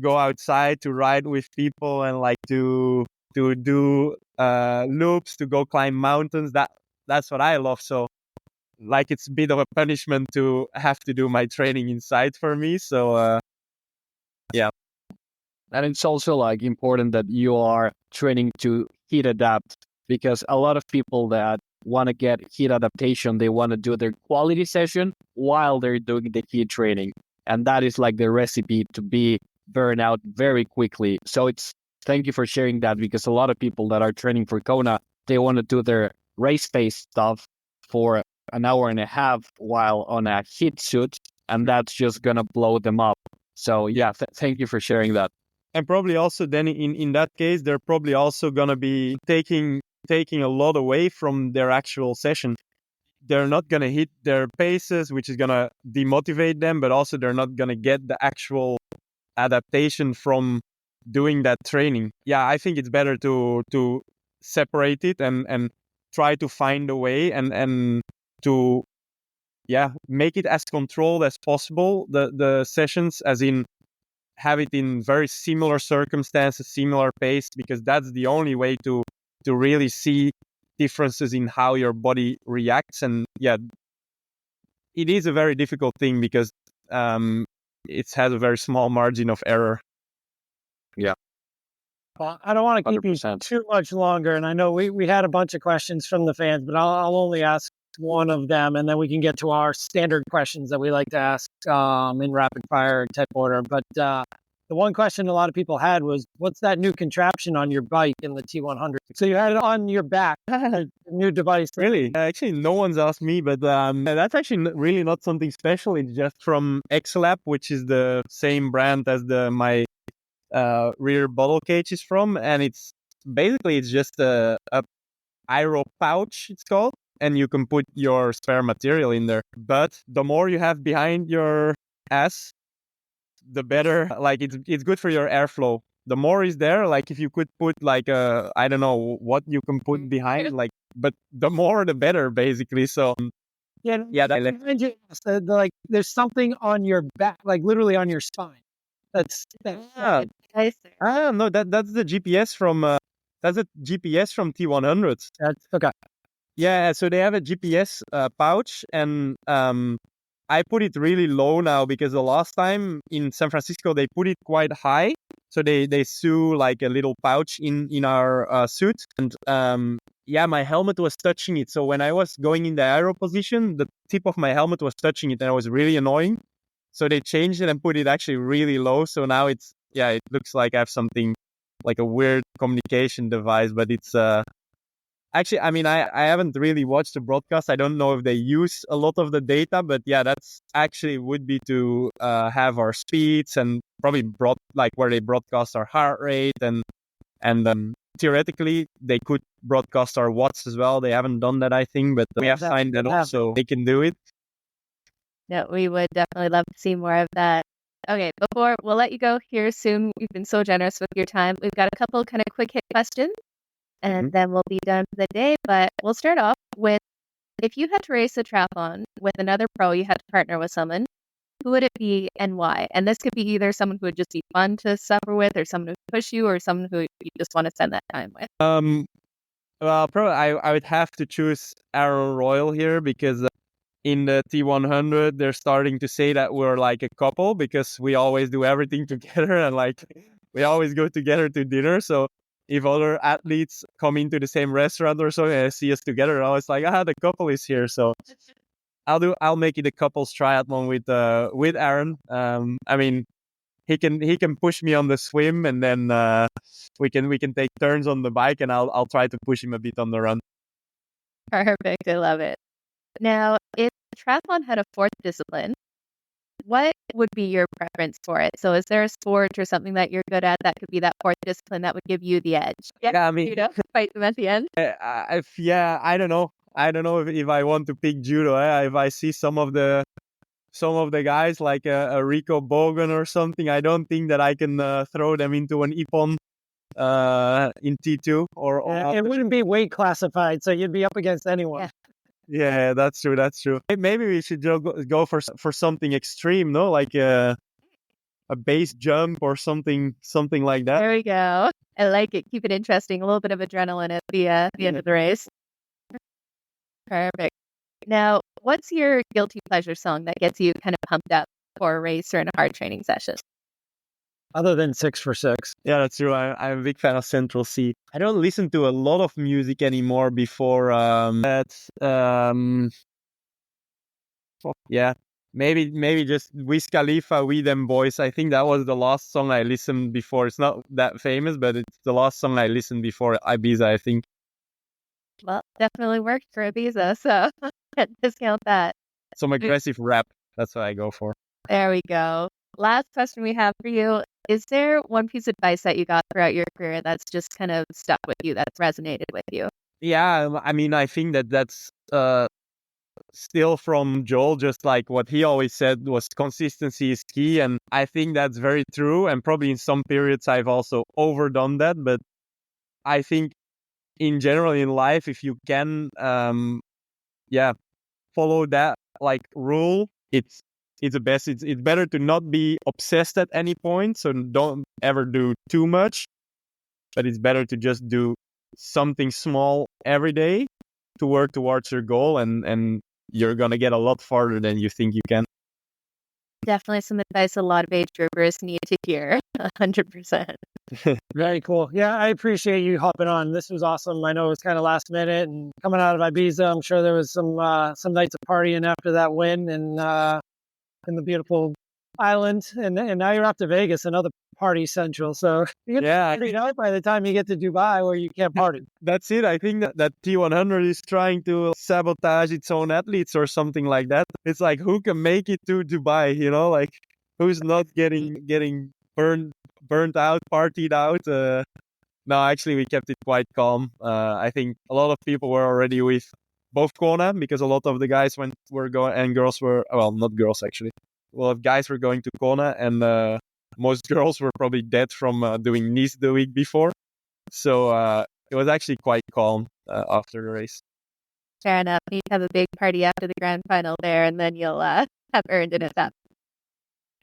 go outside, to ride with people, and like to do loops, to go climb mountains. That's what I love. So like it's a bit of a punishment to have to do my training inside for me. So yeah. And it's also like important that you are training to heat adapt, because a lot of people that want to get heat adaptation, they want to do their quality session while they're doing the heat training. And that is like the recipe to be burned out very quickly. So thank you for sharing that, because a lot of people that are training for Kona, they want to do their race pace stuff for an hour and a half while on a heat suit, and that's just going to blow them up. So yeah, thank you for sharing that. And probably also then in that case, they're probably also going to be taking a lot away from their actual session. They're not going to hit their paces, which is going to demotivate them, but also they're not going to get the actual adaptation from doing that training. Yeah, I think it's better to separate it and try to find a way and to make it as controlled as possible, the sessions, as in have it in very similar circumstances, similar pace, because that's the only way to really see differences in how your body reacts. And yeah, it is a very difficult thing because it has a very small margin of error. Yeah. Well, I don't want to keep 100%. you too much longer, and I know we had a bunch of questions from the fans, but I'll only ask one of them, and then we can get to our standard questions that we like to ask in rapid fire type order. But the one question a lot of people had was, what's that new contraption on your bike in the T100? So you had it on your back, new device. Really? Actually, no one's asked me, but that's actually really not something special. It's just from Exolab, which is the same brand as my rear bottle cage is from, and it's just a aero pouch, it's called, and you can put your spare material in there. But the more you have behind your ass, the better. Like it's good for your airflow. The more is there, like if you could put like I don't know what you can put behind, like, but the more the better, basically. So yeah, like there's something on your back, like literally on your spine. That's no, that's the GPS from T100. That's okay. Yeah, so they have a GPS pouch, and I put it really low now because the last time in San Francisco they put it quite high. So they sew like a little pouch in our suit, and my helmet was touching it. So when I was going in the aero position, the tip of my helmet was touching it, and it was really annoying. So they changed it and put it actually really low. So now it looks like I have something like a weird communication device, but it's actually, I mean, I haven't really watched the broadcast. I don't know if they use a lot of the data, but yeah, that's actually would be to have our speeds and probably where they broadcast our heart rate and theoretically they could broadcast our watts as well. They haven't done that, I think, but we have signed that up, so they can do it. Yeah, we would definitely love to see more of that. Okay, before we'll let you go here soon. You've been so generous with your time. We've got a couple kind of quick hit questions, and then we'll be done for the day. But we'll start off with, if you had to race a triathlon with another pro, you had to partner with someone, who would it be and why? And this could be either someone who would just be fun to suffer with, or someone who would push you, or someone who you just want to spend that time with. Well, probably I would have to choose Aaron Royal here because in the T100 they're starting to say that we're like a couple because we always do everything together and like we always go together to dinner. So if other athletes come into the same restaurant or something and see us together, I was like, the couple is here. So I'll make it a couples triathlon with Aaron. I mean, he can push me on the swim, and then we can take turns on the bike, and I'll try to push him a bit on the run. Perfect. I love it. Now, if triathlon had a fourth discipline, what would be your preference for it? So is there a sport or something that you're good at that could be that fourth discipline that would give you the edge? Yeah, I mean, Judo, fight them at the end. I don't know. I don't know if I want to pick judo. If I see some of the guys like a Rico Bogan or something, I don't think that I can throw them into an ippon in T2 or It wouldn't be weight classified, so you'd be up against anyone. Yeah. Yeah, that's true. That's true. Maybe we should go for something extreme, no? Like a base jump or something like that. There we go. I like it. Keep it interesting. A little bit of adrenaline at the end of the race. Perfect. Now, what's your guilty pleasure song that gets you kind of pumped up for a race or in a hard training session? Other than 6 for 6. Yeah, that's true. I'm a big fan of Central C. I don't listen to a lot of music anymore before yeah. Maybe just Wiz Khalifa, We Them Boys. I think that was the last song I listened before. It's not that famous, but it's the last song I listened before Ibiza, I think. Well, definitely worked for Ibiza, so can't discount that. Some aggressive rap. That's what I go for. There we go. Last question we have for you. Is there one piece of advice that you got throughout your career that's just kind of stuck with you, that's resonated with you? Yeah, I mean, I think that's still from Joel, just like what he always said was consistency is key. And I think that's very true. And probably in some periods I've also overdone that. But I think in general in life, if you can, follow that like rule, it's the best. It's better to not be obsessed at any point. So don't ever do too much, but it's better to just do something small every day to work towards your goal, and you're going to get a lot farther than you think you can. Definitely some advice a lot of age groupers need to hear. 100%. Very cool. Yeah, I appreciate you hopping on. This was awesome. I know it was kind of last minute, and coming out of Ibiza, I'm sure there was some nights of partying after that win, and in the beautiful island, and now you're off to Vegas, another party central. So you get out by the time you get to Dubai, where you can't party. That's it. I think that T100 is trying to sabotage its own athletes or something like that. It's like, who can make it to Dubai? You know, like who's not getting burned out, partied out. No, actually, we kept it quite calm. I think a lot of people were already with both Kona, because a lot of the guys were going, and girls were, well, not girls actually. A lot of guys were going to Kona, and most girls were probably dead from doing Nice the week before. So it was actually quite calm after the race. Fair enough. You have a big party after the grand final there, and then you'll have earned it at that.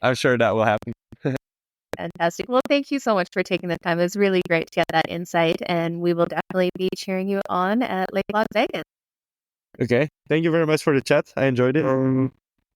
I'm sure that will happen. Fantastic. Well, thank you so much for taking the time. It was really great to get that insight, and we will definitely be cheering you on at Lake Las Vegas. Okay. Thank you very much for the chat. I enjoyed it.